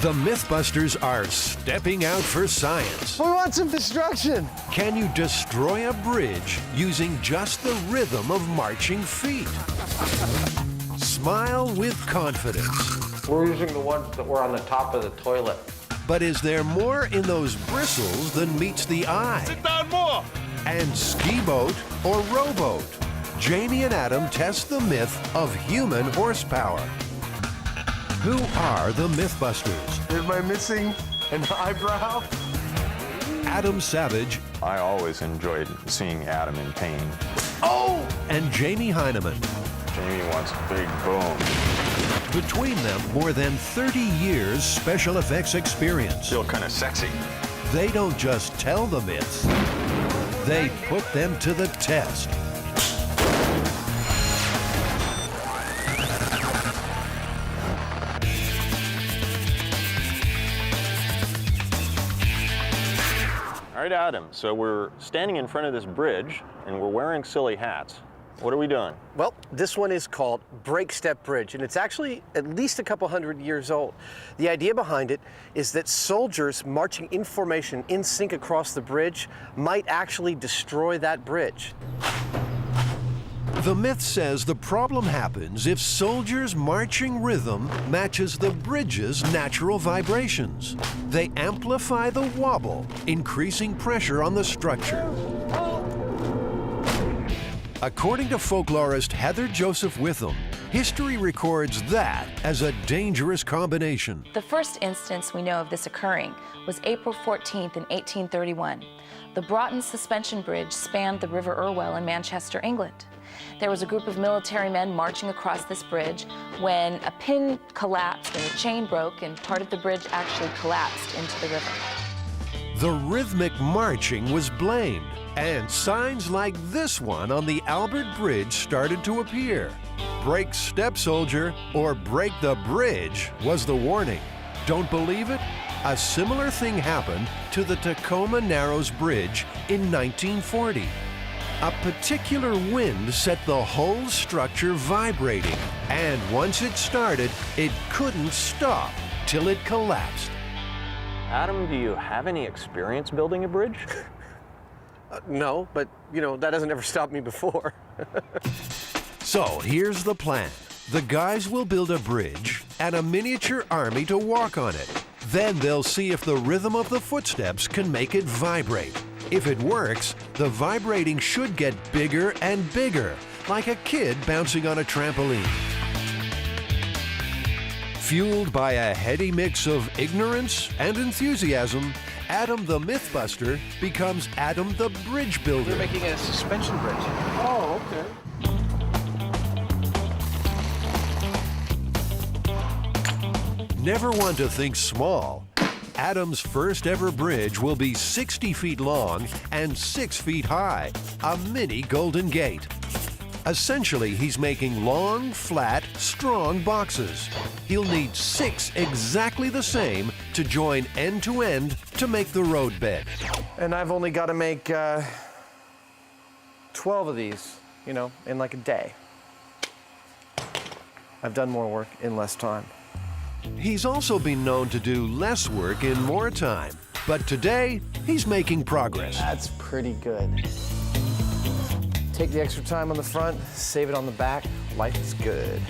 The Mythbusters are stepping out for science. We want some destruction. Can you destroy a bridge using just the rhythm of marching feet? Smile with confidence. We're using the ones that were on the top of the toilet. But is there more in those bristles than meets the eye? Sit down more. And ski boat or rowboat? Jamie and Adam test the myth of human horsepower. Who are the Mythbusters? Am I missing an eyebrow? Adam Savage. I always enjoyed seeing Adam in pain. Oh! And Jamie Heineman. Jamie wants a big boom. Between them, more than 30 years special effects experience. Feel kind of sexy. They don't just tell the myths, they put them to the test. All right, Adam, so we're standing in front of this bridge and we're wearing silly hats. What are we doing? Well, this one is called Break Step Bridge, and it's actually at least a couple hundred years old. The idea behind it is that soldiers marching in formation in sync across the bridge might actually destroy that bridge. The myth says the problem happens if soldiers' marching rhythm matches the bridge's natural vibrations. They amplify the wobble, increasing pressure on the structure. According to folklorist Heather Joseph Witham, history records that as a dangerous combination. The first instance we know of this occurring was April 14th in 1831. The Broughton Suspension Bridge spanned the River Irwell in Manchester, England. There was a group of military men marching across this bridge when a pin collapsed and a chain broke and part of the bridge actually collapsed into the river. The rhythmic marching was blamed, and signs like this one on the Albert Bridge started to appear. Break step, soldier, or break the bridge was the warning. Don't believe it? A similar thing happened to the Tacoma Narrows Bridge in 1940. A particular wind set the whole structure vibrating, and once it started, it couldn't stop till it collapsed. Adam, do you have any experience building a bridge? No, but you know, that hasn't ever stopped me before. So here's the plan. The guys will build a bridge and a miniature army to walk on it. Then they'll see if the rhythm of the footsteps can make it vibrate. If it works, the vibrating should get bigger and bigger, like a kid bouncing on a trampoline. Fueled by a heady mix of ignorance and enthusiasm, Adam the Mythbuster becomes Adam the Bridge Builder. We're making a suspension bridge. Oh, okay. Never one to think small. Adam's first ever bridge will be 60 feet long and 6 feet high, a mini Golden Gate. Essentially, he's making long, flat, strong boxes. He'll need 6 exactly the same to join end to end to make the roadbed. And I've only got to make 12 of these, you know, in like a day. I've done more work in less time. He's also been known to do less work in more time, but today he's making progress. That's pretty good. Take the extra time on the front, save it on the back. Life is good.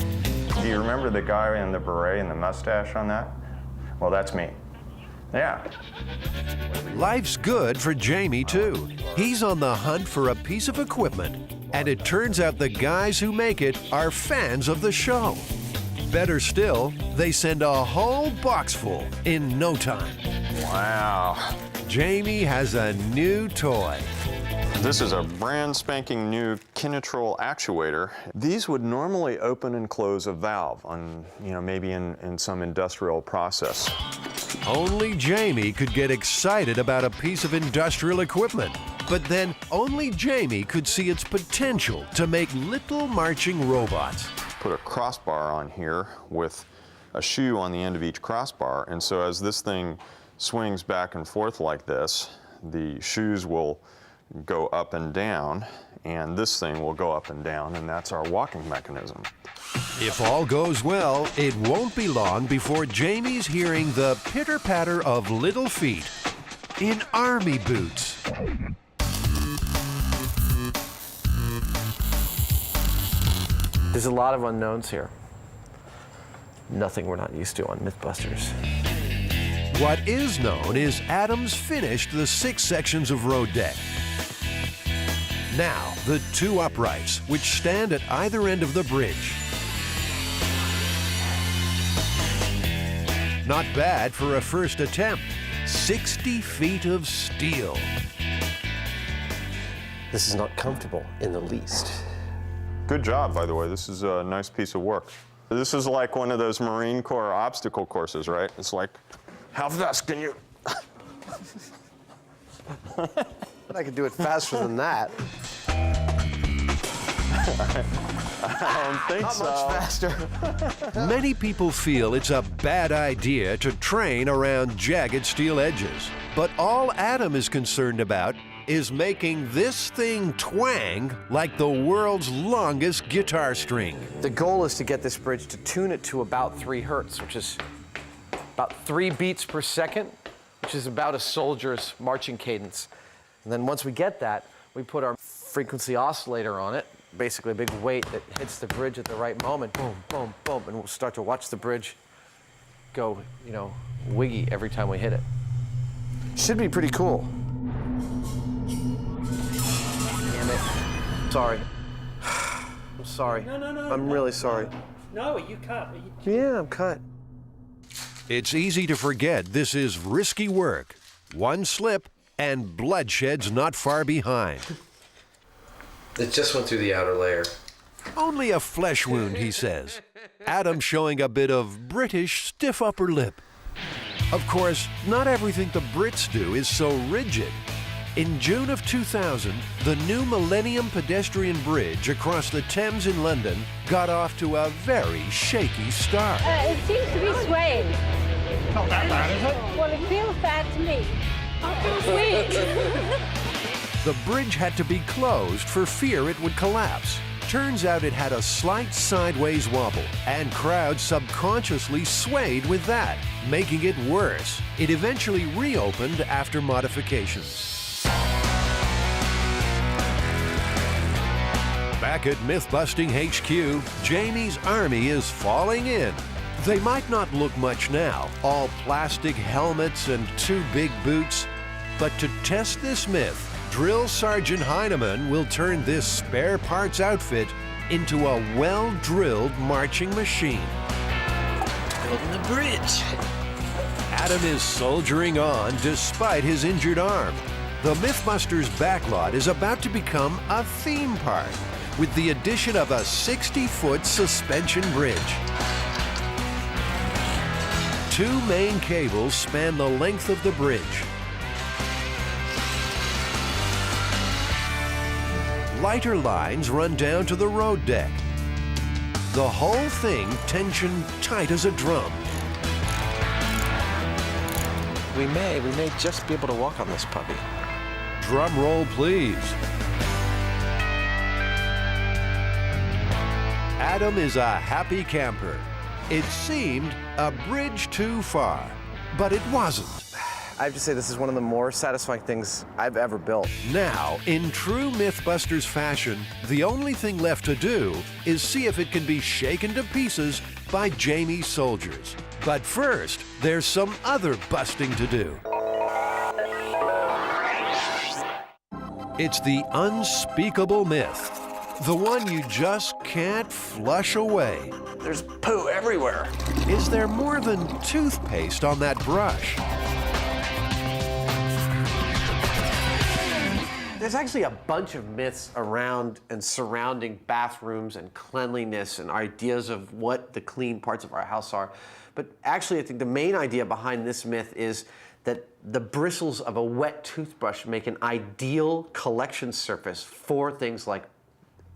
Do you remember the guy in the beret and the mustache on that? Well, that's me. Yeah. Life's good for Jamie, too. He's on the hunt for a piece of equipment, and it turns out the guys who make it are fans of the show. Better still, they send a whole box full in no time. Wow. Jamie has a new toy. This is a brand spanking new Kinetrol actuator. These would normally open and close a valve on, maybe in some industrial process. Only Jamie could get excited about a piece of industrial equipment. But then only Jamie could see its potential to make little marching robots. Put a crossbar on here with a shoe on the end of each crossbar, and so as this thing swings back and forth like this, the shoes will go up and down, and this thing will go up and down, and that's our walking mechanism. If all goes well, it won't be long before Jamie's hearing the pitter-patter of little feet in army boots. There's a lot of unknowns here. Nothing we're not used to on Mythbusters. What is known is Adams finished the 6 sections of road deck. Now, the 2 uprights, which stand at either end of the bridge. Not bad for a first attempt. 60 feet of steel. This is not comfortable in the least. Good job, by the way. This is a nice piece of work. This is like one of those Marine Corps obstacle courses, right? It's like, how fast can you? But I could do it faster than that. I don't think so. Not much faster. Many people feel it's a bad idea to train around jagged steel edges. But all Adam is concerned about is making this thing twang like the world's longest guitar string. The goal is to get this bridge to tune it to about 3 hertz, which is about 3 beats per second, which is about a soldier's marching cadence. And then once we get that, we put our frequency oscillator on it, basically a big weight that hits the bridge at the right moment, boom, boom, boom, and we'll start to watch the bridge go, you know, wiggy every time we hit it. Should be pretty cool. Damn it. Sorry. I'm sorry. No. I'm really sorry. No, you cut. Yeah, I'm cut. It's easy to forget this is risky work. One slip and bloodshed's not far behind. It just went through the outer layer. Only a flesh wound, he says. Adam showing a bit of British stiff upper lip. Of course, not everything the Brits do is so rigid. In June of 2000, the new Millennium Pedestrian Bridge across the Thames in London got off to a very shaky start. It seems to be swaying. Not that bad, is it? Well, it feels bad to me. It feels weak. The bridge had to be closed for fear it would collapse. Turns out it had a slight sideways wobble, and crowds subconsciously swayed with that, making it worse. It eventually reopened after modifications. Back at Mythbusting HQ, Jamie's army is falling in. They might not look much now, all plastic helmets and 2 big boots, but to test this myth, Drill Sergeant Heineman will turn this spare parts outfit into a well-drilled marching machine. Building the bridge. Adam is soldiering on despite his injured arm. The Mythbusters backlot is about to become a theme park with the addition of a 60-foot suspension bridge. 2 main cables span the length of the bridge. Lighter lines run down to the road deck. The whole thing tensioned tight as a drum. We may just be able to walk on this puppy. Drum roll, please. Adam is a happy camper. It seemed a bridge too far, but it wasn't. I have to say this is one of the more satisfying things I've ever built. Now, in true Mythbusters fashion, the only thing left to do is see if it can be shaken to pieces by Jamie's soldiers. But first, there's some other busting to do. It's the unspeakable myth. The one you just can't flush away. There's poo everywhere. Is there more than toothpaste on that brush? There's actually a bunch of myths around and surrounding bathrooms and cleanliness and ideas of what the clean parts of our house are. But actually, I think the main idea behind this myth is that the bristles of a wet toothbrush make an ideal collection surface for things like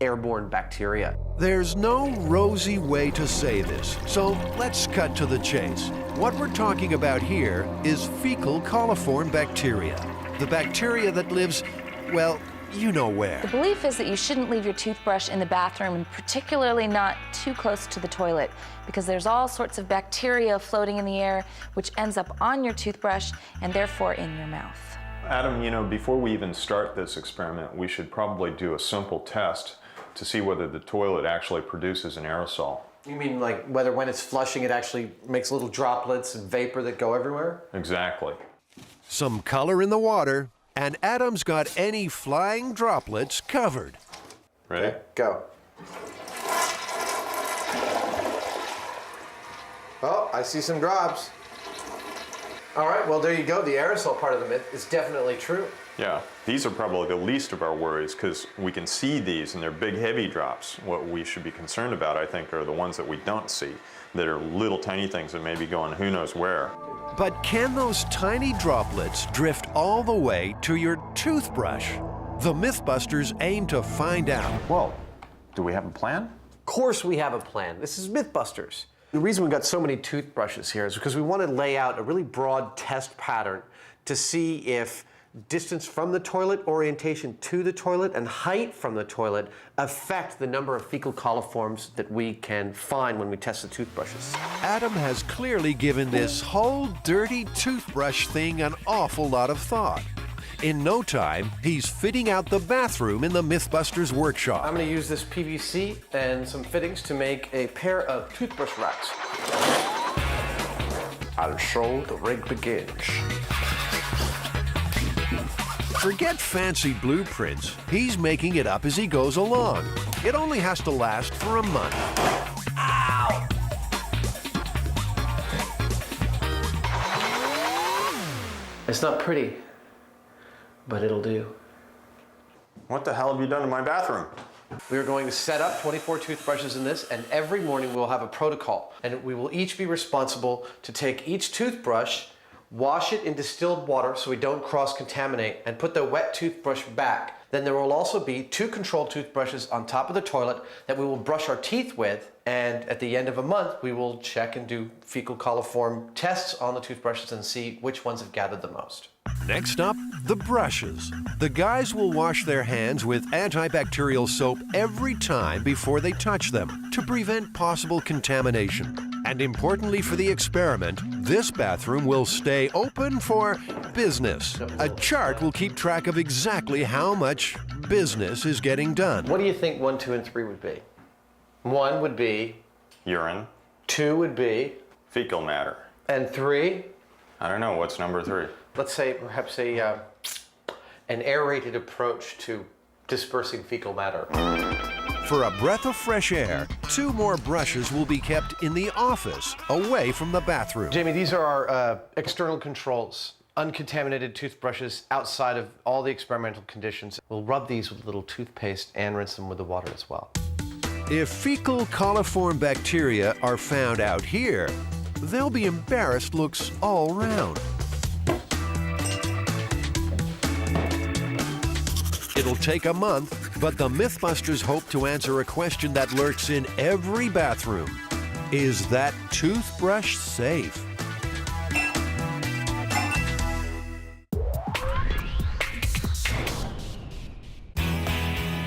airborne bacteria. There's no rosy way to say this, so let's cut to the chase. What we're talking about here is fecal coliform bacteria, the bacteria that lives well, you know where. The belief is that you shouldn't leave your toothbrush in the bathroom, and particularly not too close to the toilet, because there's all sorts of bacteria floating in the air, which ends up on your toothbrush and therefore in your mouth. Adam, you know, before we even start this experiment, we should probably do a simple test to see whether the toilet actually produces an aerosol. You mean like whether when it's flushing it actually makes little droplets and vapor that go everywhere? Exactly. Some color in the water, and Adam's got any flying droplets covered. Ready? Okay, go. Oh, I see some drops. All right, well, there you go. The aerosol part of the myth is definitely true. Yeah, these are probably the least of our worries because we can see these and they're big, heavy drops. What we should be concerned about, I think, are the ones that we don't see, that are little tiny things that may be going who knows where. But can those tiny droplets drift all the way to your toothbrush? The Mythbusters aim to find out. Well, do we have a plan? Of course we have a plan. This is Mythbusters. The reason we've got so many toothbrushes here is because we want to lay out a really broad test pattern to see if distance from the toilet, orientation to the toilet, and height from the toilet affect the number of fecal coliforms that we can find when we test the toothbrushes. Adam has clearly given this whole dirty toothbrush thing an awful lot of thought. In no time, he's fitting out the bathroom in the Mythbusters workshop. I'm going to use this PVC and some fittings to make a pair of toothbrush racks. And so the rig begins. Forget fancy blueprints. He's making it up as he goes along. It only has to last for a month. Ow! It's not pretty, but it'll do. What the hell have you done to my bathroom? We are going to set up 24 toothbrushes in this, and every morning we'll have a protocol. And we will each be responsible to take each toothbrush, wash it in distilled water so we don't cross-contaminate, and put the wet toothbrush back. Then there will also be 2 controlled toothbrushes on top of the toilet that we will brush our teeth with, and at the end of a month we will check and do fecal coliform tests on the toothbrushes and see which ones have gathered the most. Next up, the brushes. The guys will wash their hands with antibacterial soap every time before they touch them to prevent possible contamination. And importantly for the experiment, this bathroom will stay open for business. A chart will keep track of exactly how much business is getting done. What do you think 1, 2, and 3 would be? 1 would be... Urine. 2 would be... Fecal matter. And 3? I don't know, what's number 3? Let's say perhaps an aerated approach to dispersing fecal matter. For a breath of fresh air, 2 more brushes will be kept in the office, away from the bathroom. Jamie, these are our external controls. Uncontaminated toothbrushes outside of all the experimental conditions. We'll rub these with a little toothpaste and rinse them with the water as well. If fecal coliform bacteria are found out here, there'll be embarrassed looks all round. It'll take a month, but the Mythbusters hope to answer a question that lurks in every bathroom. Is that toothbrush safe?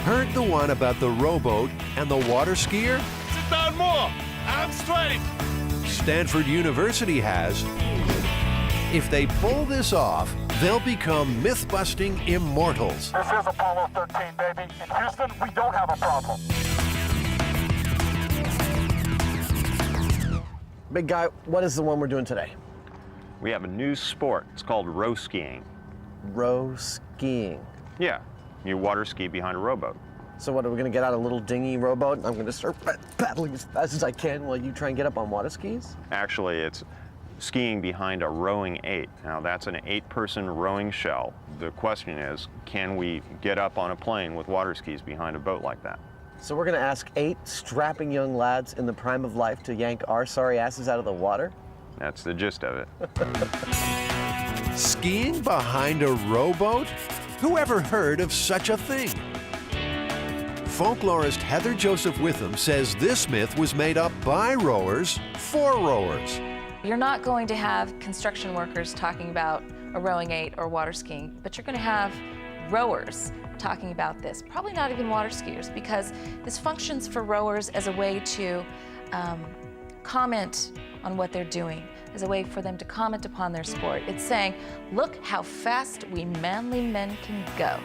Heard the one about the rowboat and the water skier? Sit down more. I'm straight. Stanford University has. If they pull this off, they'll become myth-busting immortals. This is Apollo 13, baby. In Houston, we don't have a problem. Big guy, what is the one we're doing today? We have a new sport. It's called row skiing. Row skiing. Yeah, you water ski behind a rowboat. So what, are we gonna get out a little dinghy rowboat? I'm gonna start paddling as fast as I can while you try and get up on water skis? Actually, it's skiing behind a rowing 8. Now, that's an 8-person rowing shell. The question is, can we get up on a plane with water skis behind a boat like that? So we're gonna ask 8 strapping young lads in the prime of life to yank our sorry asses out of the water? That's the gist of it. Skiing behind a rowboat? Who ever heard of such a thing? Folklorist Heather Joseph Witham says this myth was made up by rowers for rowers. You're not going to have construction workers talking about a rowing 8 or water skiing, but you're going to have rowers talking about this, probably not even water skiers, because this functions for rowers as a way to comment on what they're doing, as a way for them to comment upon their sport. It's saying, look how fast we manly men can go.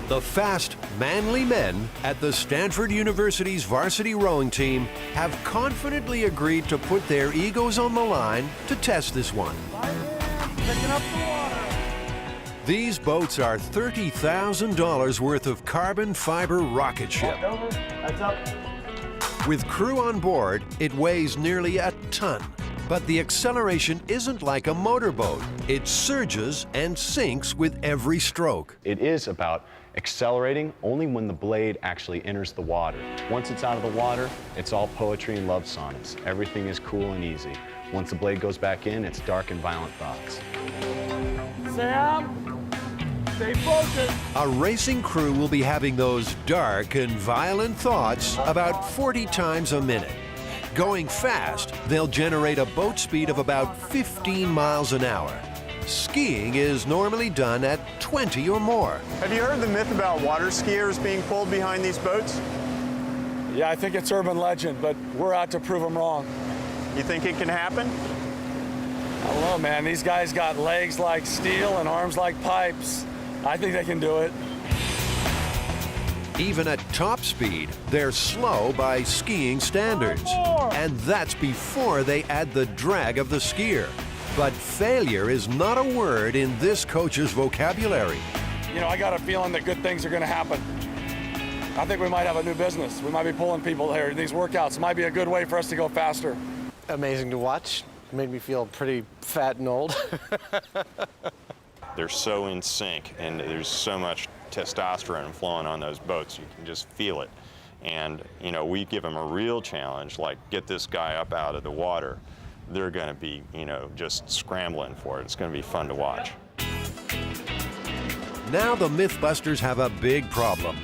The fast, manly men at the Stanford University's varsity rowing team have confidently agreed to put their egos on the line to test this one. Picking up the water. These boats are $30,000 worth of carbon fiber rocket ship. That's up. With crew on board, it weighs nearly a ton. But the acceleration isn't like a motorboat. It surges and sinks with every stroke. It is about accelerating only when the blade actually enters the water. Once it's out of the water, it's all poetry and love sonnets. Everything is cool and easy. Once the blade goes back in, it's dark and violent thoughts. Sam, stay focused. A racing crew will be having those dark and violent thoughts about 40 times a minute. Going fast, they'll generate a boat speed of about 15 miles an hour. Skiing is normally done at 20 or more. Have you heard the myth about water skiers being pulled behind these boats? Yeah, I think it's urban legend, but we're out to prove them wrong. You think it can happen? I don't know, man. These guys got legs like steel and arms like pipes. I think they can do it. Even at top speed, they're slow by skiing standards. And that's before they add the drag of the skier. But failure is not a word in this coach's vocabulary. You know, I got a feeling that good things are going to happen. I think we might have a new business. We might be pulling people here. These workouts might be a good way for us to go faster. Amazing to watch. Made me feel pretty fat and old. They're so in sync, and there's so much testosterone flowing on those boats. You can just feel it. And, you know, we give them a real challenge, like get this guy up out of the water. They're going to be, you know, just scrambling for it. It's going to be fun to watch. Now the Mythbusters have a big problem.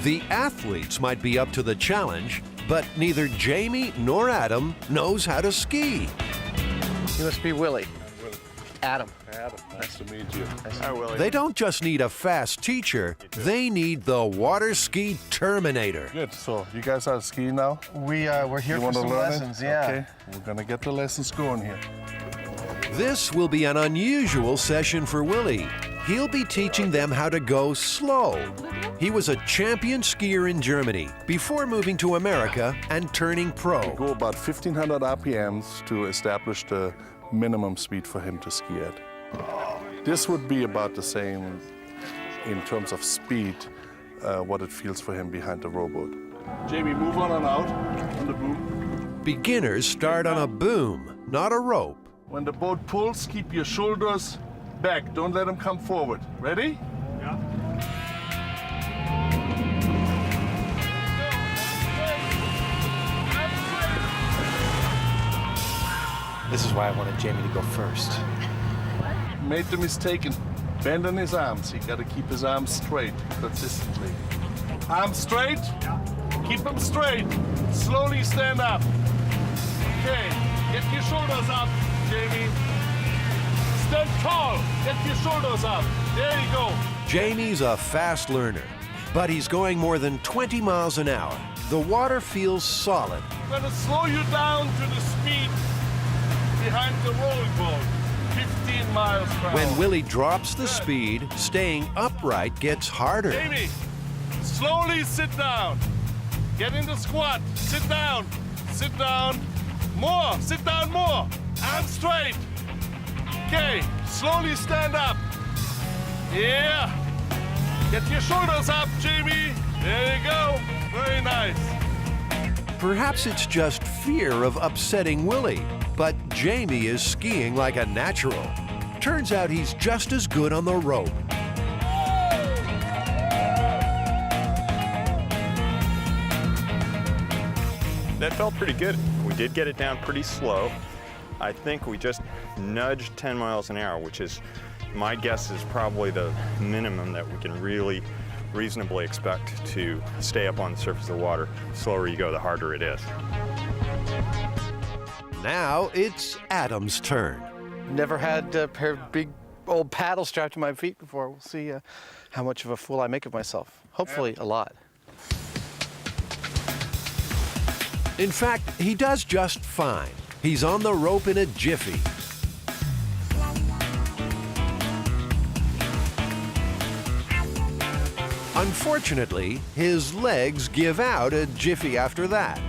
The athletes might be up to the challenge, but neither Jamie nor Adam knows how to ski. You must be Willie. Adam. Adam, nice to meet you. Hi, Willie. They don't just need a fast teacher, they need the water ski Terminator. Good. So you guys are skiing now? We're here You for want to some learn lessons, it? yeah. Okay. We're gonna get the lessons going here. This will be an unusual session for Willie. He'll be teaching them how to go slow. He was a champion skier in Germany before moving to America and turning pro. Go about 1,500 RPMs to establish the minimum speed for him to ski at. This would be about the same in terms of speed, what it feels for him behind the rowboat. Jamie, move on and out on the boom. Beginners start on a boom, not a rope. When the boat pulls, keep your shoulders back. Don't let them come forward. Ready? Yeah. This is why I wanted Jamie to go first. Made the mistake in bending his arms. He got to keep his arms straight consistently. Arms straight. Keep them straight. Slowly stand up. Okay. Get your shoulders up, Jamie. Stand tall. Get your shoulders up. There you go. Jamie's a fast learner, but he's going more than 20 miles an hour. The water feels solid. I'm going to slow you down to the speed behind the rowing boat. 15 miles per hour. When Willie drops the speed, staying upright gets harder. Jamie, slowly sit down. Get in the squat. Sit down. Sit down. More. Sit down more. Arms straight. Okay. Slowly stand up. Yeah. Get your shoulders up, Jamie. There you go. Very nice. Perhaps it's just fear of upsetting Willie, but Jamie is skiing like a natural. Turns out he's just as good on the rope. That felt pretty good. We did get it down pretty slow. I think we just nudged 10 miles an hour, which is, my guess is probably the minimum that we can really reasonably expect to stay up on the surface of the water. The slower you go, the harder it is. now it's Adam's turn. Never had a pair of big old paddles strapped to my feet before. We'll see how much of a fool I make of myself. Hopefully a lot. In fact, he does just fine. He's on the rope in a jiffy. Unfortunately, his legs give out a jiffy after that.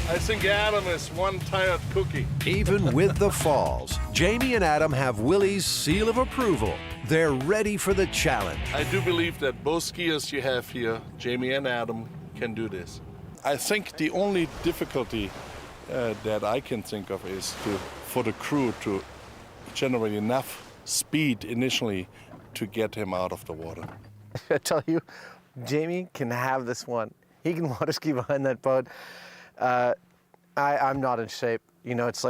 I think Adam is one tired cookie. Even with the falls, Jamie and Adam have Willie's seal of approval. They're ready for the challenge. I do believe that both skiers you have here, Jamie and Adam, can do this. I think the only difficulty that I can think of is for the crew to generate enough speed initially to get him out of the water. I tell you, Jamie can have this one. He can water ski behind that boat. I'm not in shape. You know, it's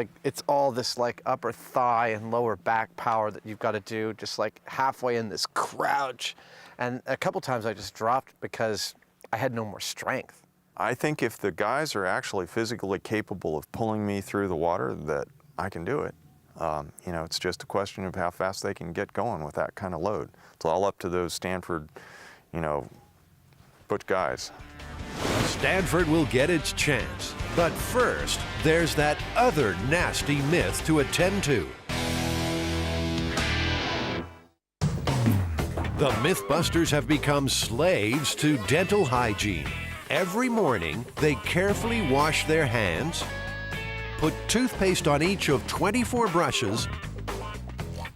all this like upper thigh and lower back power that you've got to do, just like halfway in this crouch. And a couple times I just dropped because I had no more strength. I think if the guys are actually physically capable of pulling me through the water, that I can do it. You know, it's just a question of how fast they can get going with that kind of load. It's all up to those Stanford, you know, foot guys. Stanford will get its chance. But first, there's that other nasty myth to attend to. The Mythbusters have become slaves to dental hygiene. Every morning, they carefully wash their hands, put toothpaste on each of 24 brushes,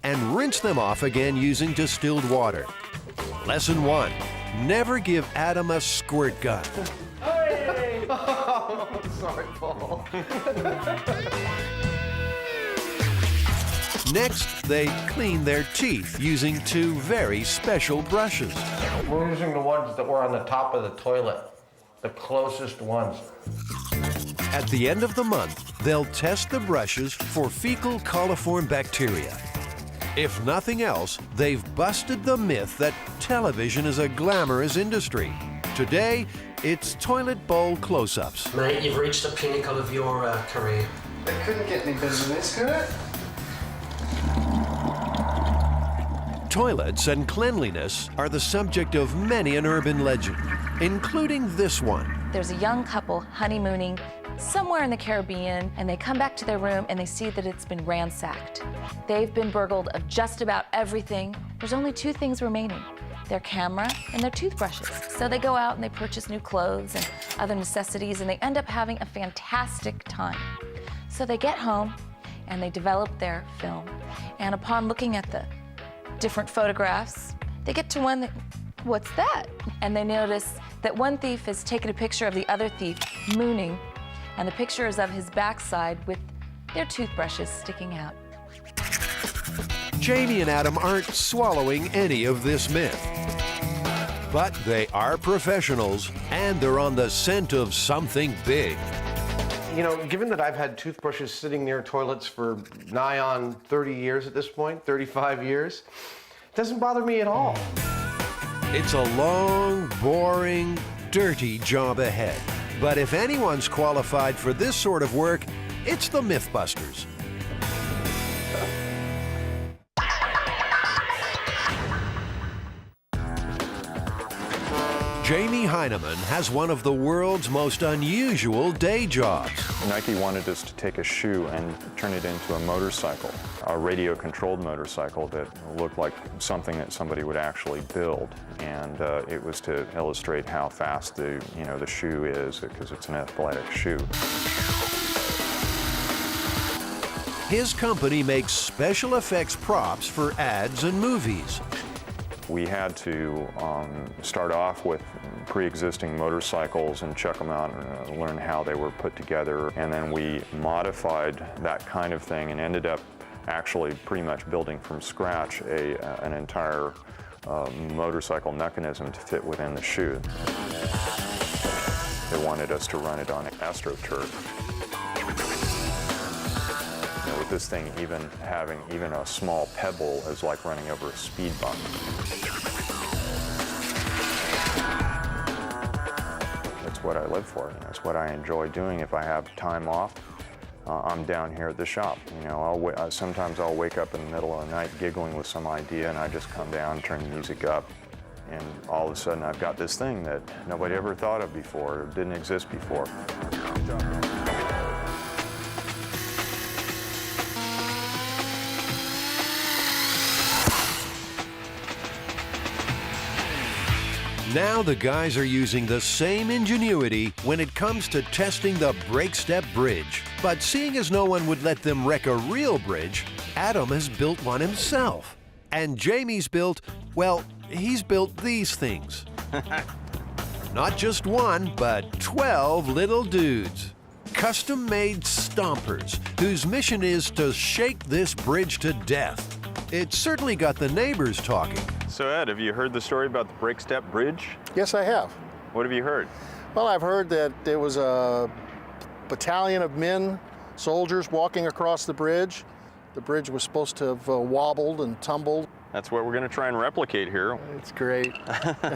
and rinse them off again using distilled water. Lesson 1, never give Adam a squirt gun. Hey! Oh, sorry, Paul. Next, they clean their teeth using 2 very special brushes. We're using the ones that were on the top of the toilet, the closest ones. At the end of the month, they'll test the brushes for fecal coliform bacteria. If nothing else, they've busted the myth that television is a glamorous industry. Today, it's toilet bowl close-ups. Mate, you've reached the pinnacle of your career. It couldn't get any better than this, could it? Toilets and cleanliness are the subject of many an urban legend, including this one. There's a young couple honeymooning somewhere in the Caribbean, and they come back to their room and they see that it's been ransacked. They've been burgled of just about everything. There's only 2 things remaining: their camera and their toothbrushes. So they go out and they purchase new clothes and other necessities, and they end up having a fantastic time. So they get home and they develop their film, and upon looking at the different photographs, they get to one that, what's that? And they notice that one thief has taken a picture of the other thief mooning, and the picture is of his backside with their toothbrushes sticking out. Jamie and Adam aren't swallowing any of this myth. But they are professionals, and they're on the scent of something big. You know, given that I've had toothbrushes sitting near toilets for nigh on 30 years at this point, 35 years, it doesn't bother me at all. It's a long, boring, dirty job ahead. But if anyone's qualified for this sort of work, it's the Mythbusters. Jamie Heineman has one of the world's most unusual day jobs. Nike wanted us to take a shoe and turn it into a motorcycle, a radio-controlled motorcycle that looked like something that somebody would actually build. And it was to illustrate how fast the shoe is, because it's an athletic shoe. His company makes special effects props for ads and movies. We had to start off with pre-existing motorcycles and check them out and learn how they were put together. And then we modified that kind of thing and ended up actually pretty much building from scratch an entire motorcycle mechanism to fit within the shoe. They wanted us to run it on AstroTurf. with this thing having even a small pebble is like running over a speed bump. That's what I live for. That's what I enjoy doing. If I have time off, I'm down here at the shop. You know, sometimes I'll wake up in the middle of the night giggling with some idea, and I just come down, turn the music up, and all of a sudden I've got this thing that nobody ever thought of before, or didn't exist before. Now the guys are using the same ingenuity when it comes to testing the break step bridge. But seeing as no one would let them wreck a real bridge, Adam has built one himself. And Jamie's built, well, he's built these things. Not just one, but 12 little dudes. Custom-made stompers, whose mission is to shake this bridge to death. It certainly got the neighbors talking. So Ed, have you heard the story about the break step bridge? Yes, I have. What have you heard? Well, I've heard that there was a battalion of men, soldiers, walking across the bridge. The bridge was supposed to have wobbled and tumbled. That's what we're going to try and replicate here. It's great.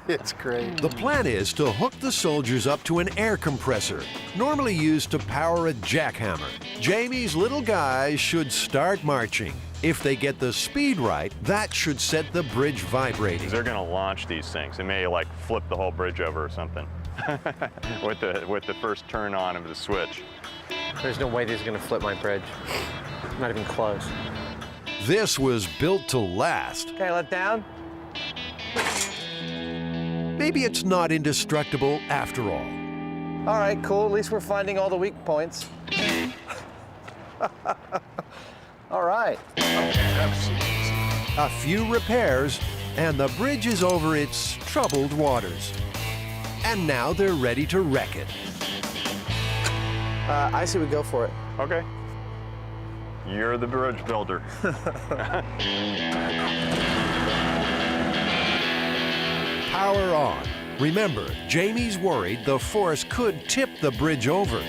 It's great. The plan is to hook the soldiers up to an air compressor, normally used to power a jackhammer. Jamie's little guys should start marching. If they get the speed right, that should set the bridge vibrating. They're going to launch these things. They may like flip the whole bridge over or something with the first turn on of the switch. There's no way these are going to flip my bridge. Not even close. This was built to last. Okay, let down. Maybe it's not indestructible after all. All right, cool. At least we're finding all the weak points. All right. A few repairs, and the bridge is over its troubled waters. And now they're ready to wreck it. I say we go for it. Okay. You're the bridge builder. Power on. Remember, Jamie's worried the force could tip the bridge over.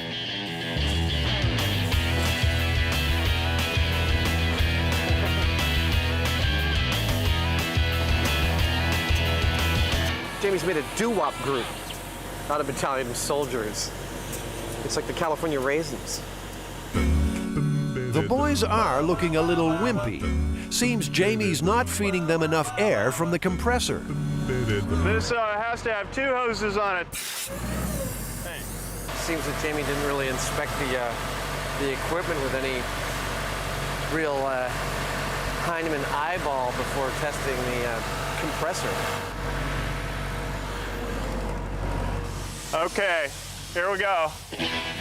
Jamie's made a doo-wop group, not a battalion of soldiers. It's like the California Raisins. The boys are looking a little wimpy. Seems Jamie's not feeding them enough air from the compressor. This has to have 2 hoses on it. Seems that Jamie didn't really inspect the equipment with any real Heinemann eyeball before testing the compressor. Okay, here we go.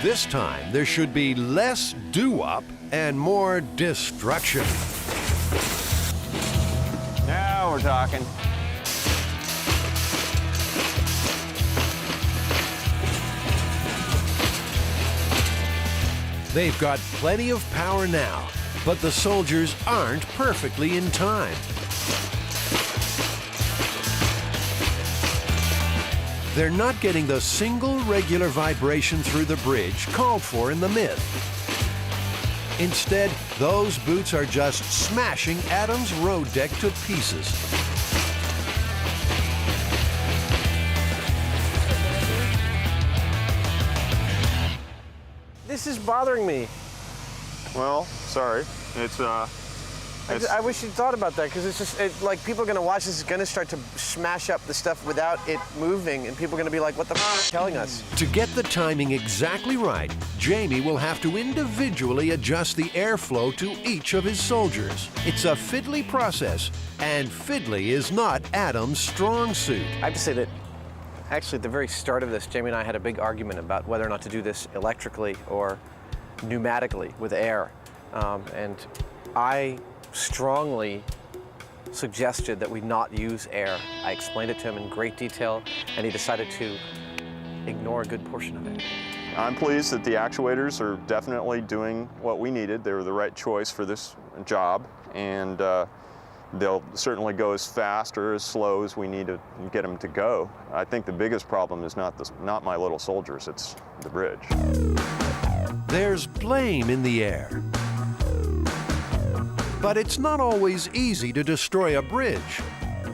This time, there should be less doo-wop and more destruction. Now we're talking. They've got plenty of power now, but the soldiers aren't perfectly in time. They're not getting the single regular vibration through the bridge called for in the myth. Instead, those boots are just smashing Adam's road deck to pieces. This is bothering me. Well, sorry. It's I wish you'd thought about that, because it's just like people are going to watch this, is going to start to smash up the stuff without it moving, and people are going to be like, what the f*** are you telling us? To get the timing exactly right, Jamie will have to individually adjust the airflow to each of his soldiers. It's a fiddly process, and fiddly is not Adam's strong suit. I have to say that actually at the very start of this, Jamie and I had a big argument about whether or not to do this electrically or pneumatically with air. And I strongly suggested that we not use air. I explained it to him in great detail, and he decided to ignore a good portion of it. I'm pleased that the actuators are definitely doing what we needed. They were the right choice for this job, and they'll certainly go as fast or as slow as we need to get them to go. I think the biggest problem is not my little soldiers, it's the bridge. There's blame in the air. But it's not always easy to destroy a bridge.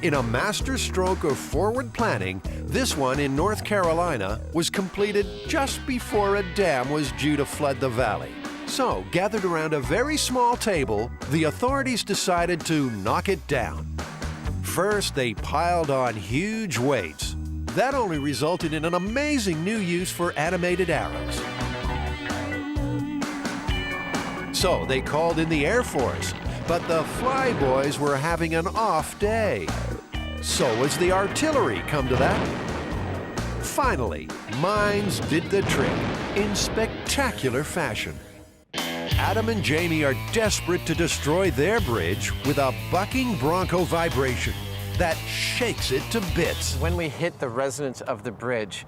In a master stroke of forward planning, this one in North Carolina was completed just before a dam was due to flood the valley. So, gathered around a very small table, the authorities decided to knock it down. First, they piled on huge weights. That only resulted in an amazing new use for animated arrows. So, they called in the Air Force, but the Flyboys were having an off day. So was the artillery, come to that. Finally, mines did the trick in spectacular fashion. Adam and Jamie are desperate to destroy their bridge with a bucking bronco vibration that shakes it to bits. When we hit the resonance of the bridge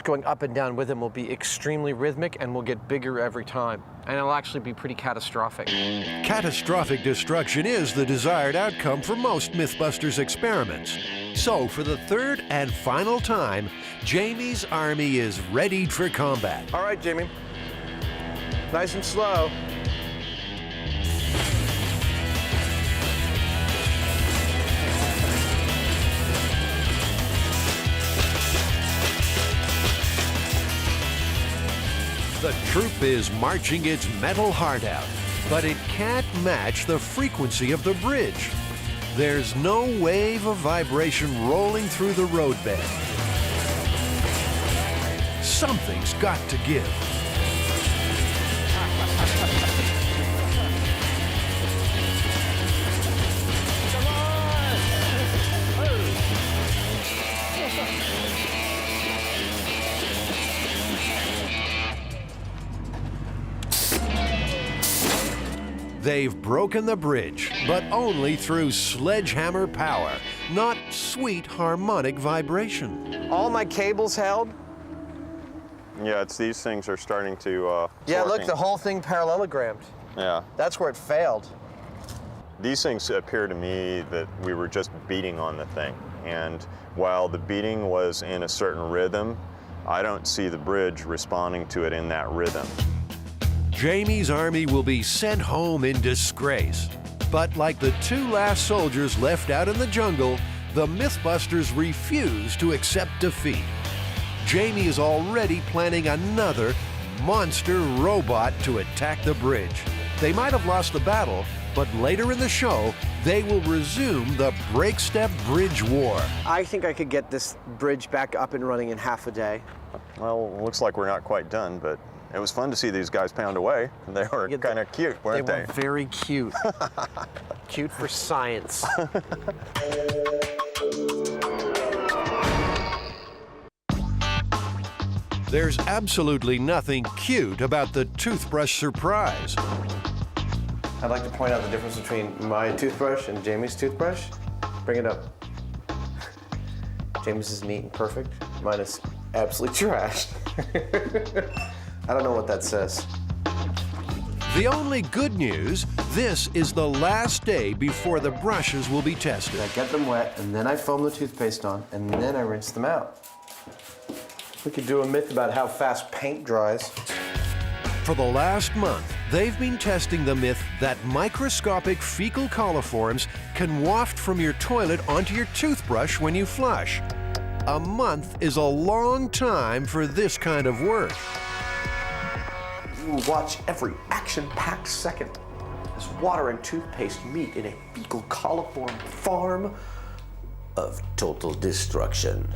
going up and down with them will be extremely rhythmic and will get bigger every time. And it'll actually be pretty catastrophic. Catastrophic destruction is the desired outcome for most Mythbusters experiments. So, for the third and final time, Jamie's army is readied for combat. All right, Jamie. Nice and slow. The troop is marching its metal heart out, but it can't match the frequency of the bridge. There's no wave of vibration rolling through the roadbed. Something's got to give. They've broken the bridge, but only through sledgehammer power, not sweet harmonic vibration. All my cables held. Yeah, it's these things are starting to yeah, look, working. the whole thing parallelogrammed. Yeah. That's where it failed. These things appear to me that we were just beating on the thing. And while the beating was in a certain rhythm, I don't see the bridge responding to it in that rhythm. Jamie's army will be sent home in disgrace. But like the two last soldiers left out in the jungle, the Mythbusters refuse to accept defeat. Jamie is already planning another monster robot to attack the bridge. They might have lost the battle, but later in the show, they will resume the break-step bridge war. I think I could get this bridge back up and running in half a day. Well, looks like we're not quite done, but it was fun to see these guys pound away. They were kind of cute, weren't they? They were very cute. Cute for science. There's absolutely nothing cute about the toothbrush surprise. I'd like to point out the difference between my toothbrush and Jamie's toothbrush. Bring it up. Jamie's is neat and perfect. Mine is absolutely trashed. I don't know what that says. The only good news, this is the last day before the brushes will be tested. I get them wet, and then I foam the toothpaste on, and then I rinse them out. We could do a myth about how fast paint dries. For the last month, they've been testing the myth that microscopic fecal coliforms can waft from your toilet onto your toothbrush when you flush. A month is a long time for this kind of work. You will watch every action-packed second as water and toothpaste meet in a fecal coliform farm of total destruction.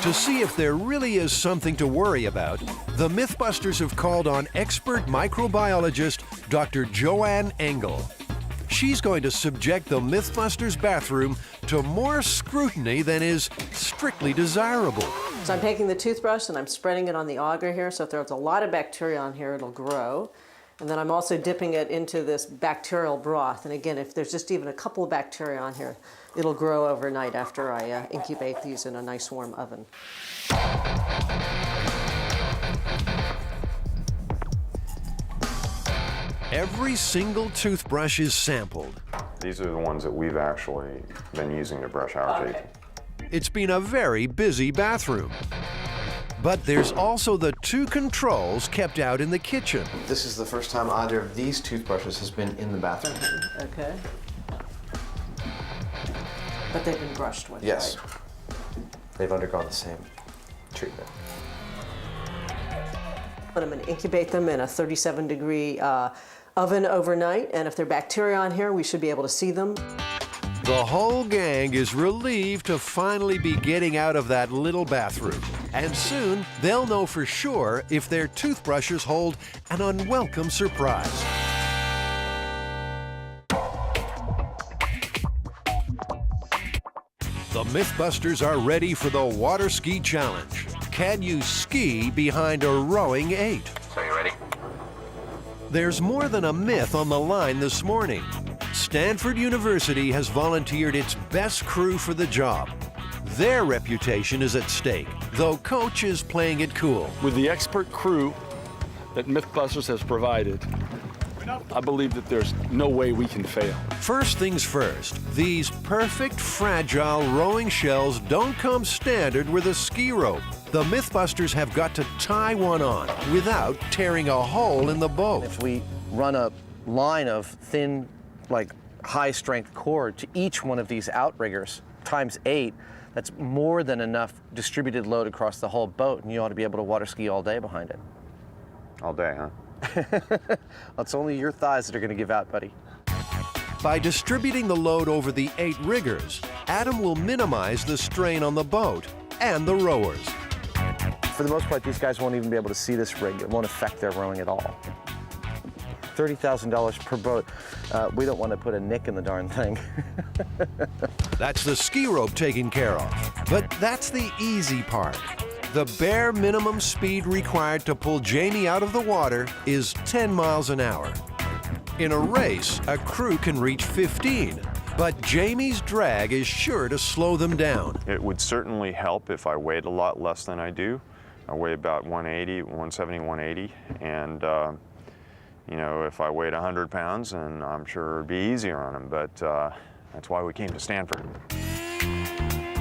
To see if there really is something to worry about, the Mythbusters have called on expert microbiologist Dr. Joanne Engel. She's going to subject the Mythbusters bathroom to more scrutiny than is strictly desirable. So I'm taking the toothbrush and I'm spreading it on the auger here, so if there's a lot of bacteria on here, it'll grow. And then I'm also dipping it into this bacterial broth. And again, if there's just even a couple of bacteria on here, it'll grow overnight after I incubate these in a nice warm oven. Every single toothbrush is sampled. These are the ones that we've actually been using to brush our teeth. It's been a very busy bathroom. But there's also the two controls kept out in the kitchen. This is the first time either of these toothbrushes has been in the bathroom. Okay. But they've been brushed with, Yes. right? They've undergone the same treatment. But I'm going to incubate them in a 37-degree oven overnight, and if there are bacteria on here, we should be able to see them. The whole gang is relieved to finally be getting out of that little bathroom. And soon, they'll know for sure if their toothbrushes hold an unwelcome surprise. The Mythbusters are ready for the water ski challenge. Can you ski behind a rowing 8? So you ready? There's more than a myth on the line this morning. Stanford University has volunteered its best crew for the job. Their reputation is at stake, though Coach is playing it cool. With the expert crew that Mythbusters has provided, I believe that there's no way we can fail. First things first, these perfect, fragile rowing shells don't come standard with a ski rope. The Mythbusters have got to tie one on without tearing a hole in the boat. If we run a line of thin, like high-strength cord to each one of these outriggers times 8, that's more than enough distributed load across the whole boat, and you ought to be able to water ski all day behind it. All day, huh? It's only your thighs that are going to give out, buddy. By distributing the load over the 8 riggers, Adam will minimize the strain on the boat and the rowers. For the most part, these guys won't even be able to see this rig. It won't affect their rowing at all. $30,000 per boat. We don't want to put a nick in the darn thing. That's the ski rope taken care of. But that's the easy part. The bare minimum speed required to pull Jamie out of the water is 10 miles an hour. In a race, a crew can reach 15, but Jamie's drag is sure to slow them down. It would certainly help if I weighed a lot less than I do. I weigh about 180, 170, 180, and you know, if I weighed 100 pounds, then I'm sure it'd be easier on them, but that's why we came to Stanford.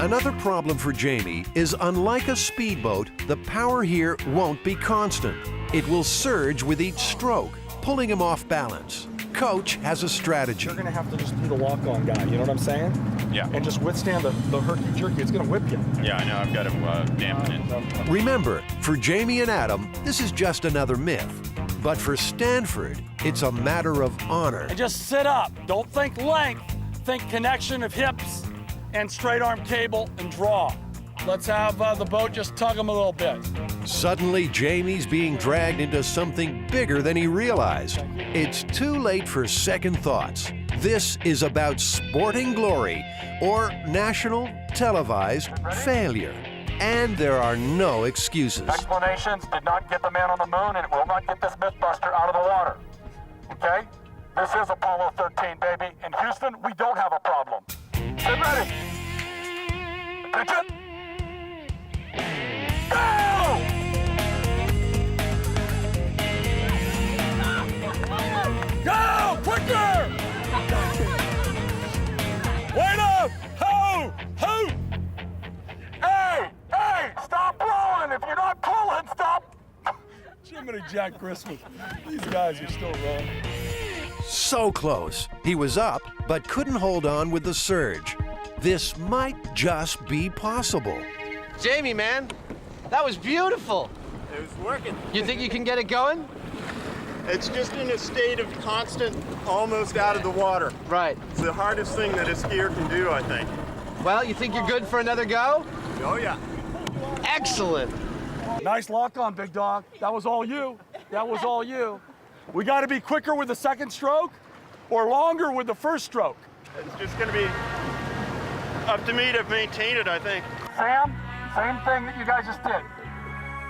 Another problem for Jamie is, unlike a speedboat, the power here won't be constant. It will surge with each stroke, pulling him off balance. Coach has a strategy. You're going to have to just be the walk-on guy, you know what I'm saying? Yeah. And just withstand the herky-jerky. It's going to whip you. Yeah, I know. I've got to dampen it. Remember, for Jamie and Adam, this is just another myth. But for Stanford, it's a matter of honor. And just sit up. Don't think length. Think connection of hips and straight arm cable and draw. Let's have the boat just tug him a little bit. Suddenly, Jamie's being dragged into something bigger than he realized. It's too late for second thoughts. This is about sporting glory or national televised failure. And there are no excuses. Explanations did not get the man on the moon, and it will not get this Mythbuster out of the water. Okay? This is Apollo 13, baby. In Houston, we don't have a problem. Get ready. Attention. Go! Go! Quicker! Wait up! Ho! Ho! Hey! Hey! Stop blowing! If you're not pulling, stop! Jiminy Jack Christmas. These guys are still wrong. So close. He was up, but couldn't hold on with the surge. This might just be possible. Jamie, man, that was beautiful. It was working. You think you can get it going? It's just in a state of constant, almost out of the water. Right. It's the hardest thing that a skier can do, I think. Well, you think you're good for another go? Oh, yeah. Excellent. Nice lock on, big dog. That was all you. That was all you. We got to be quicker with the second stroke or longer with the first stroke. It's just going to be up to me to maintain it, I think. Sam, same thing that you guys just did.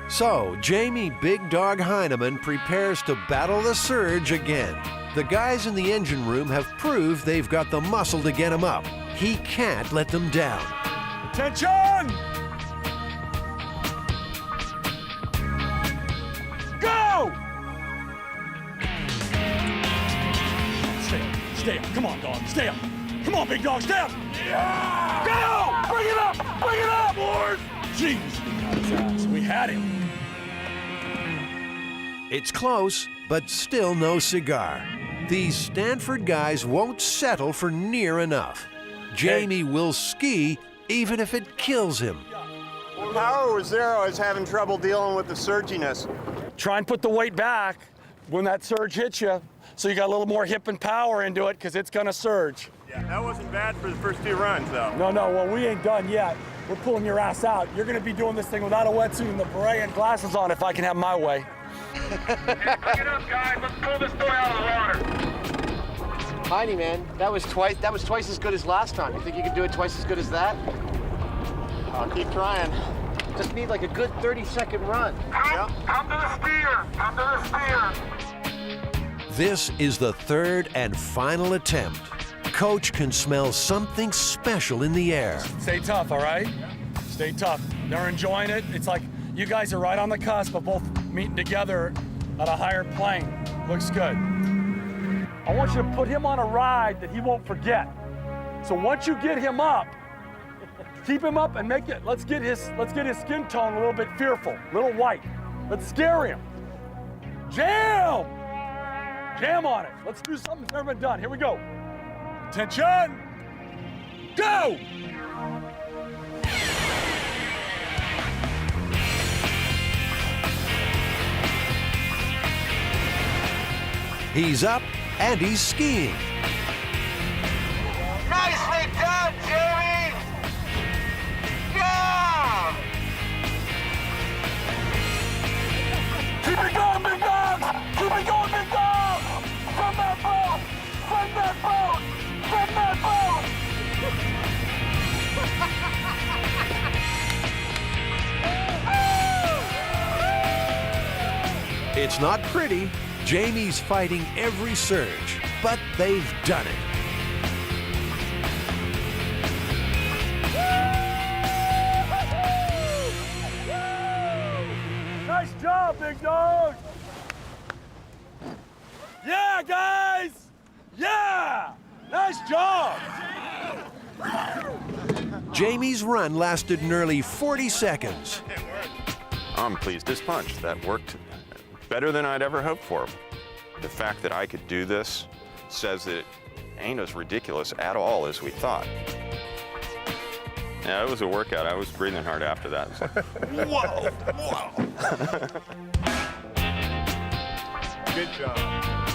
So, Jamie Big Dog Heineman prepares to battle the surge again. The guys in the engine room have proved they've got the muscle to get him up. He can't let them down. Attention! Go! Stay up. Come on, dog. Stay up. Come on, big dog. Stay up. Yeah! Go! Bring it up! Bring it up! Boys! Jeez, we got his ass. We had him. It's close, but still no cigar. These Stanford guys won't settle for near enough. Jamie will ski even if it kills him. Power was there. I was having trouble dealing with the surginess. Try and put the weight back when that surge hits you, so you got a little more hip and power into it, because it's going to surge. Yeah, that wasn't bad for the first 2 runs, though. No, well, we ain't done yet. We're pulling your ass out. You're going to be doing this thing without a wetsuit and the beret and glasses on if I can have my way. Get up, guys. Let's pull this boy out of the water. Heiny, man, that was twice as good as last time. You think you can do it twice as good as that? I'll keep trying. Just need like a good 30-second run. Come to the steer. Come to the steer. This is the 3rd and final attempt. Coach can smell something special in the air. Stay tough, all right? Stay tough. They're enjoying it. It's like you guys are right on the cusp of both meeting together at a higher plane. Looks good. I want you to put him on a ride that he won't forget. So once you get him up, keep him up and let's get his skin tone a little bit fearful, a little white. Let's scare him. Jam! Jam on it. Let's do something that's never been done. Here we go. Attention! Go! He's up and he's skiing. Nicely done, Jamie! Yeah! Keep it going, big dog! Keep it going, big dog! From that boat! From that boat! From that boat! It's not pretty. Jamie's fighting every surge, but they've done it. Nice job, big dog! Yeah, guys! Yeah! Nice job! Jamie's run lasted nearly 40 seconds. I'm pleased as punch. That worked better than I'd ever hoped for. The fact that I could do this says that it ain't as ridiculous at all as we thought. Yeah, it was a workout. I was breathing hard after that. It's like, whoa, whoa. Good job.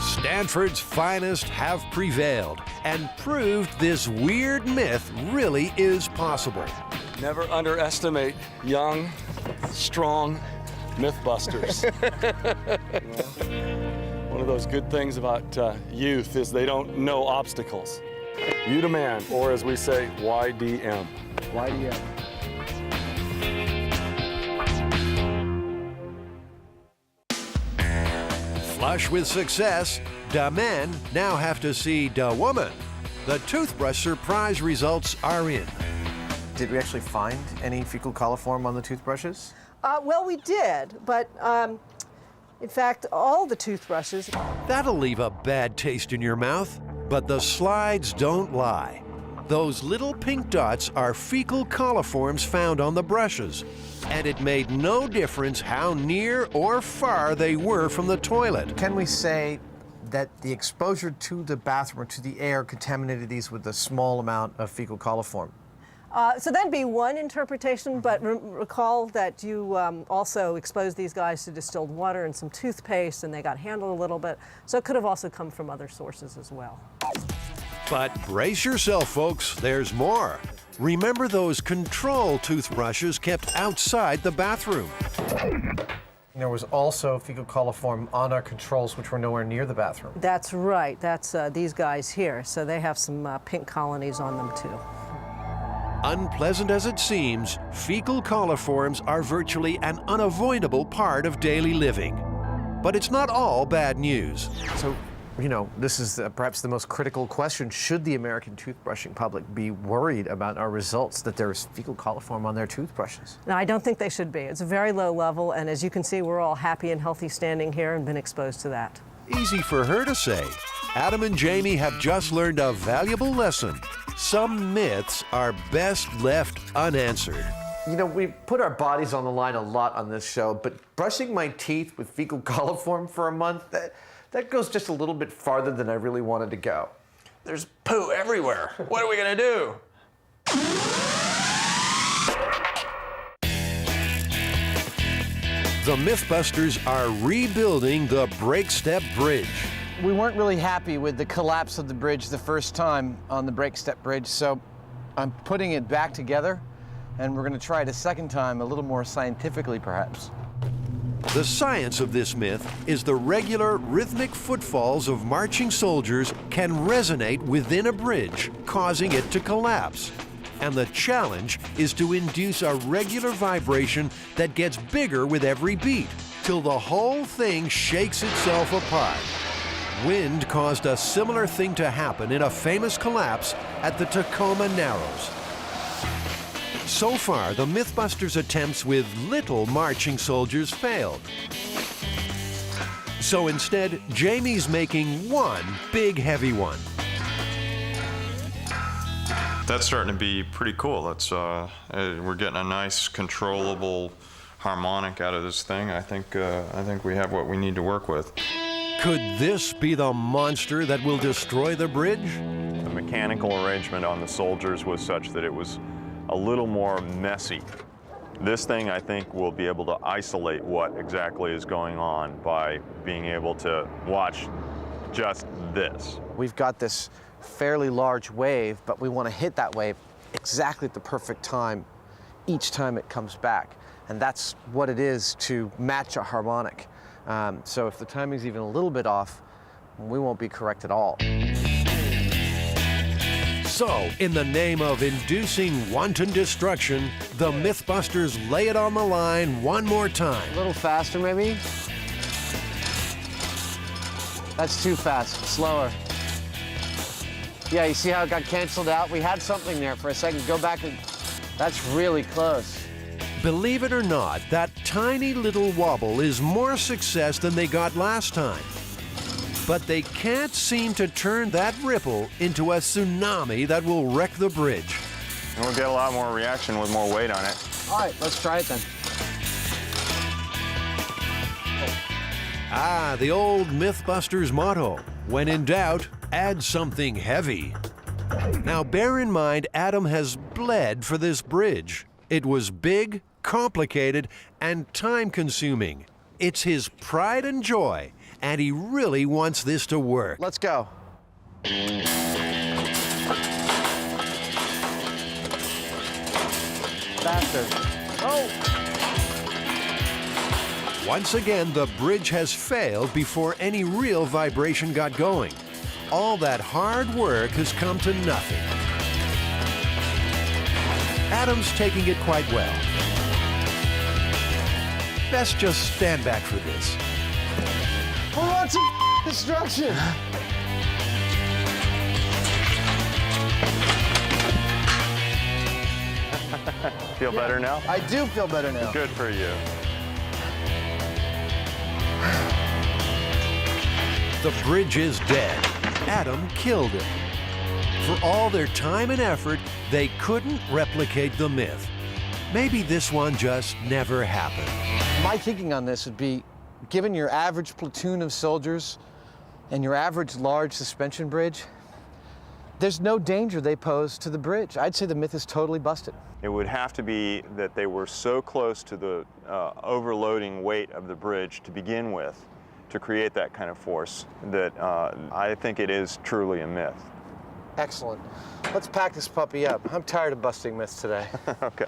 Stanford's finest have prevailed and proved this weird myth really is possible. Never underestimate young, strong Mythbusters. One of those good things about youth is they don't know obstacles. You to man, or as we say, YDM. YDM. Flush with success, da men now have to see da woman. The toothbrush surprise results are in. Did we actually find any fecal coliform on the toothbrushes? Well, we did, but in fact, all the toothbrushes. That'll leave a bad taste in your mouth, but the slides don't lie. Those little pink dots are fecal coliforms found on the brushes, and it made no difference how near or far they were from the toilet. Can we say that the exposure to the bathroom or to the air contaminated these with a small amount of fecal coliform? So that'd be one interpretation, but recall that you also exposed these guys to distilled water and some toothpaste, and they got handled a little bit. So it could have also come from other sources as well. But brace yourself, folks, there's more. Remember those control toothbrushes kept outside the bathroom. There was also fecal coliform on our controls, which were nowhere near the bathroom. That's right. That's these guys here. So they have some pink colonies on them, too. Unpleasant as it seems, fecal coliforms are virtually an unavoidable part of daily living. But it's not all bad news. So, you know, this is perhaps the most critical question. Should the American toothbrushing public be worried about our results that there is fecal coliform on their toothbrushes? No, I don't think they should be. It's a very low level, and as you can see, we're all happy and healthy standing here and been exposed to that. Easy for her to say. Adam and Jamie have just learned a valuable lesson. Some myths are best left unanswered. You know, we put our bodies on the line a lot on this show, but brushing my teeth with fecal coliform for a month, that goes just a little bit farther than I really wanted to go. There's poo everywhere. What are we gonna do? The Mythbusters are rebuilding the Break Step Bridge. We weren't really happy with the collapse of the bridge the first time on the Break Step Bridge, so I'm putting it back together, and we're going to try it a second time, a little more scientifically, perhaps. The science of this myth is the regular rhythmic footfalls of marching soldiers can resonate within a bridge, causing it to collapse. And the challenge is to induce a regular vibration that gets bigger with every beat, till the whole thing shakes itself apart. Wind caused a similar thing to happen in a famous collapse at the Tacoma Narrows. So far, the Mythbusters' attempts with little marching soldiers failed. So instead, Jamie's making one big heavy one. That's starting to be pretty cool. That's we're getting a nice, controllable harmonic out of this thing. I think we have what we need to work with. Could this be the monster that will destroy the bridge? The mechanical arrangement on the soldiers was such that it was a little more messy. This thing, I think, will be able to isolate what exactly is going on by being able to watch just this. We've got this fairly large wave, but we want to hit that wave exactly at the perfect time each time it comes back. And that's what it is to match a harmonic. So if the timing's even a little bit off, we won't be correct at all. So, in the name of inducing wanton destruction, the Mythbusters lay it on the line one more time. A little faster, maybe? That's too fast. Slower. Yeah, you see how it got canceled out? We had something there for a second. Go back and... That's really close. Believe it or not, that tiny little wobble is more success than they got last time. But they can't seem to turn that ripple into a tsunami that will wreck the bridge. And we'll get a lot more reaction with more weight on it. All right, let's try it then. Ah, the old Mythbusters motto, when in doubt, add something heavy. Now bear in mind, Adam has bled for this bridge. It was big, complicated, and time-consuming. It's his pride and joy, and he really wants this to work. Let's go. Faster. Oh! Once again, the bridge has failed before any real vibration got going. All that hard work has come to nothing. Adam's taking it quite well. Best just stand back for this. Who wants some destruction? Feel better now? I do feel better now. Good for you. The bridge is dead. Adam killed it. For all their time and effort, they couldn't replicate the myth. Maybe this one just never happened. My thinking on this would be, given your average platoon of soldiers and your average large suspension bridge, there's no danger they pose to the bridge. I'd say the myth is totally busted. It would have to be that they were so close to the overloading weight of the bridge to begin with to create that kind of force that I think it is truly a myth. Excellent. Let's pack this puppy up. I'm tired of busting myths today. Okay.